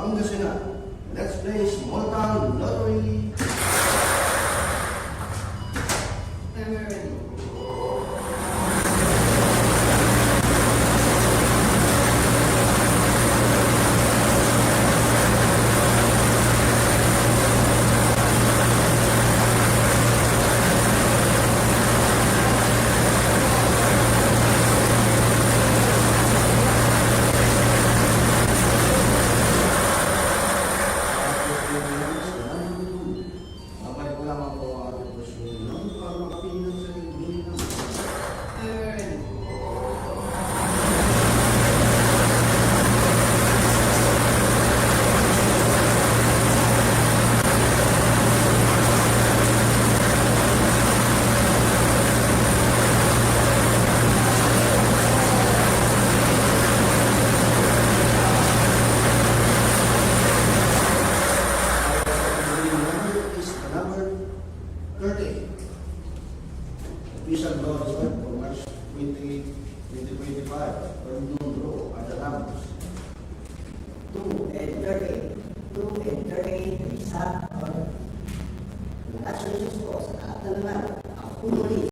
Pangasinan. Let's play small town lottery. Timer ready. Official draw result for March 20, 2025 from noon draw at the Ramos. 2 and 30. 2 and 30 is up on